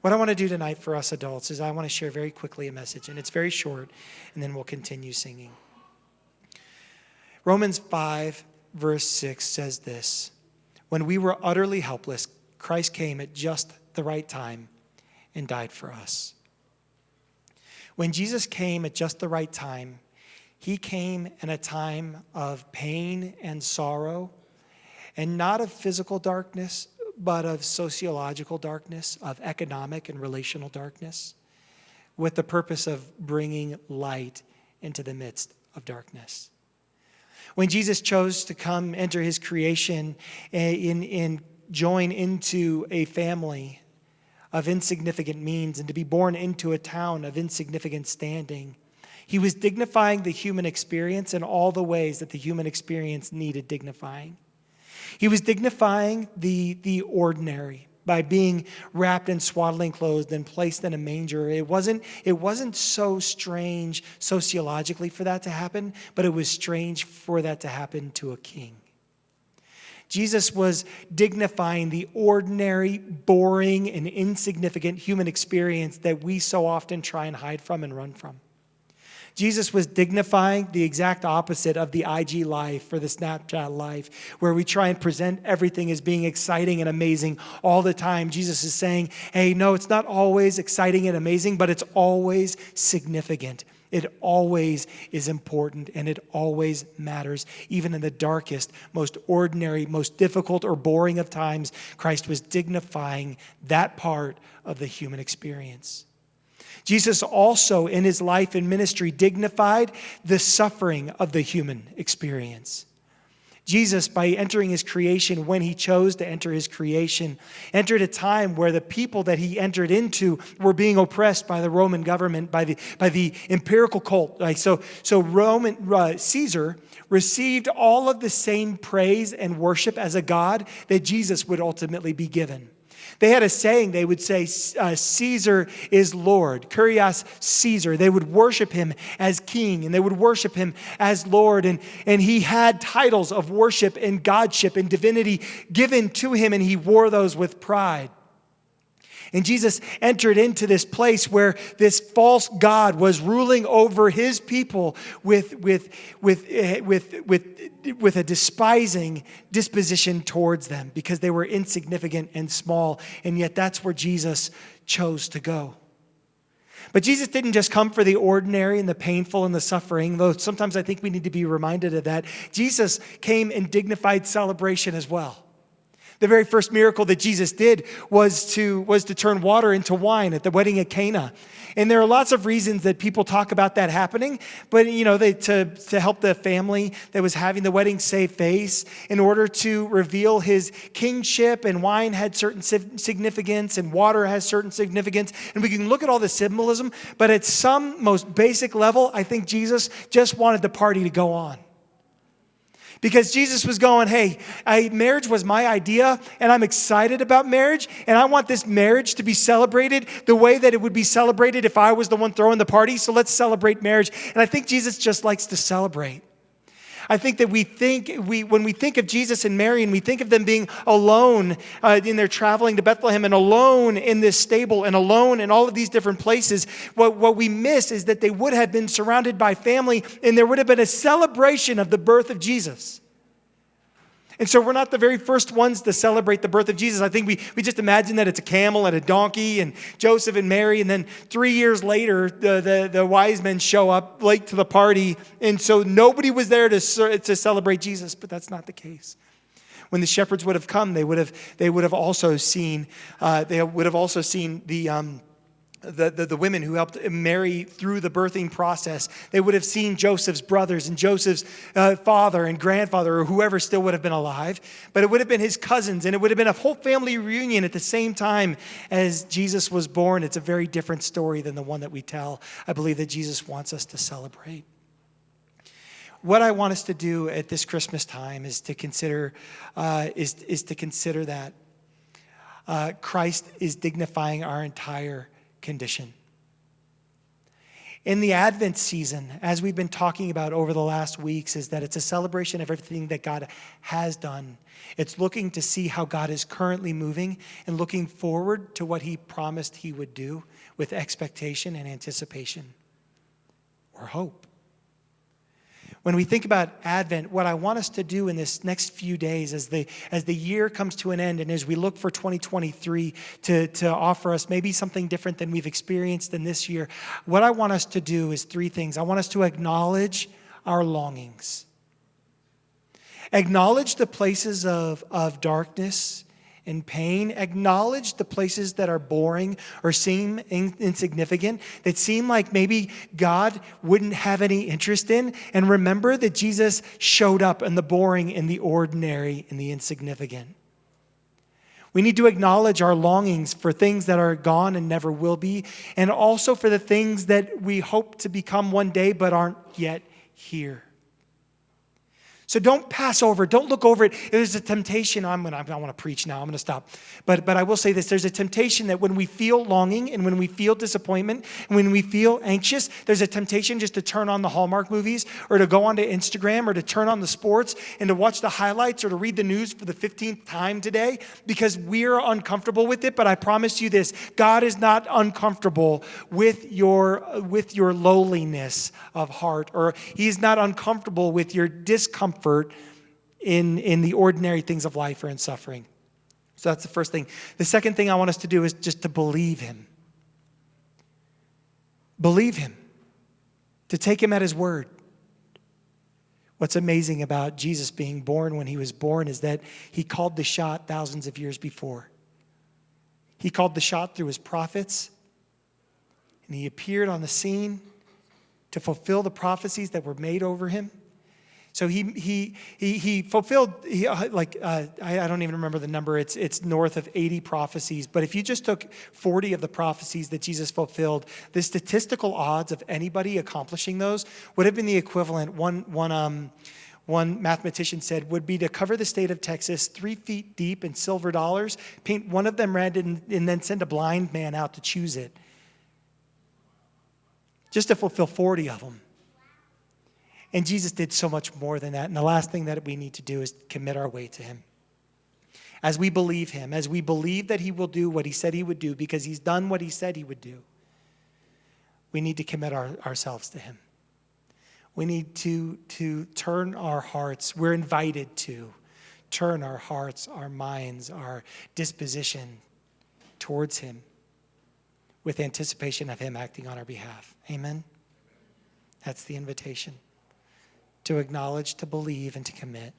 What I want to do tonight for us adults is I want to share very quickly a message, and it's very short, and then we'll continue singing. Romans 5, verse 6 says this: when we were utterly helpless, Christ came at just the right time and died for us. When Jesus came at just the right time, he came in a time of pain and sorrow, and not of physical darkness, but of sociological darkness, of economic and relational darkness, with the purpose of bringing light into the midst of darkness. When Jesus chose to come enter his creation and join into a family of insignificant means and to be born into a town of insignificant standing, he was dignifying the human experience in all the ways that the human experience needed dignifying. He was dignifying the ordinary by being wrapped in swaddling clothes and placed in a manger. It wasn't so strange sociologically for that to happen, but it was strange for that to happen to a king. Jesus was dignifying the ordinary, boring, and insignificant human experience that we so often try and hide from and run from. Jesus was dignifying the exact opposite of the IG life or the Snapchat life, where we try and present everything as being exciting and amazing all the time. Jesus is saying, hey, no, it's not always exciting and amazing, but it's always significant. It always is important, and it always matters. Even in the darkest, most ordinary, most difficult or boring of times, Christ was dignifying that part of the human experience. Jesus also, in his life and ministry, dignified the suffering of the human experience. Jesus, by entering his creation, when he chose to enter his creation, entered a time where the people that he entered into were being oppressed by the Roman government, by the empirical cult. So Caesar received all of the same praise and worship as a god that Jesus would ultimately be given. They had a saying. They would say, Caesar is Lord, Kyrios Caesar. They would worship him as king, and they would worship him as Lord. And he had titles of worship and godship and divinity given to him, and he wore those with pride. And Jesus entered into this place where this false god was ruling over his people with a despising disposition towards them because they were insignificant and small. And yet that's where Jesus chose to go. But Jesus didn't just come for the ordinary and the painful and the suffering, though sometimes I think we need to be reminded of that. Jesus came in dignified celebration as well. The very first miracle that Jesus did was to turn water into wine at the wedding at Cana. And there are lots of reasons that people talk about that happening, but to help the family that was having the wedding save face, in order to reveal his kingship, and wine had certain significance and water has certain significance. And we can look at all the symbolism, but at some most basic level, I think Jesus just wanted the party to go on. Because Jesus was going, hey, marriage was my idea, and I'm excited about marriage, and I want this marriage to be celebrated the way that it would be celebrated if I was the one throwing the party, so let's celebrate marriage. And I think Jesus just likes to celebrate. I think that when we think of Jesus and Mary, and we think of them being alone in their traveling to Bethlehem, and alone in this stable, and alone in all of these different places, what we miss is that they would have been surrounded by family, and there would have been a celebration of the birth of Jesus. And so we're not the very first ones to celebrate the birth of Jesus. I think we just imagine that it's a camel and a donkey and Joseph and Mary. And then 3 years later, the wise men show up late to the party. And so nobody was there to celebrate Jesus. But that's not the case. When the shepherds would have come, they would have also seen the women who helped Mary through the birthing process. They would have seen Joseph's brothers and Joseph's father and grandfather, or whoever still would have been alive. But it would have been his cousins, and it would have been a whole family reunion at the same time as Jesus was born. It's a very different story than the one that we tell. I believe that Jesus wants us to celebrate. What I want us to do at this Christmas time is to consider that Christ is dignifying our entire condition. In the Advent season, as we've been talking about over the last weeks, is that it's a celebration of everything that God has done. It's looking to see how God is currently moving and looking forward to what he promised he would do with expectation and anticipation or hope. When we think about Advent, what I want us to do in this next few days as the year comes to an end and as we look for 2023 to offer us maybe something different than we've experienced in this year, what I want us to do is three things. I want us to acknowledge our longings. Acknowledge the places of darkness and pain. Acknowledge the places that are boring or seem insignificant, that seem like maybe God wouldn't have any interest in. And remember that Jesus showed up in the boring, in the ordinary, in the insignificant. We need to acknowledge our longings for things that are gone and never will be, and also for the things that we hope to become one day but aren't yet here. So don't pass over. Don't look over it. There's a temptation. I want to preach now. I'm going to stop. But I will say this. There's a temptation that when we feel longing and when we feel disappointment and when we feel anxious, there's a temptation just to turn on the Hallmark movies or to go onto Instagram or to turn on the sports and to watch the highlights or to read the news for the 15th time today because we're uncomfortable with it. But I promise you this, God is not uncomfortable with your lowliness of heart, or he's not uncomfortable with your discomfort in the ordinary things of life or in suffering. So that's the first thing. The second thing I want us to do is just to believe him. Believe him. To take him at his word. What's amazing about Jesus being born when he was born is that he called the shot thousands of years before. He called the shot through his prophets, and he appeared on the scene to fulfill the prophecies that were made over him. So he fulfilled, I don't even remember the number, it's north of 80 prophecies. But if you just took 40 of the prophecies that Jesus fulfilled, the statistical odds of anybody accomplishing those would have been the equivalent, one mathematician said, would be to cover the state of Texas 3 feet deep in silver dollars, paint one of them red, and then send a blind man out to choose it. Just to fulfill 40 of them. And Jesus did so much more than that. And the last thing that we need to do is commit our way to him. As we believe him, as we believe that he will do what he said he would do because he's done what he said he would do, we need to commit ourselves to him. We need to turn our hearts. We're invited to turn our hearts, our minds, our disposition towards him with anticipation of him acting on our behalf. Amen? That's the invitation. To acknowledge, to believe, and to commit.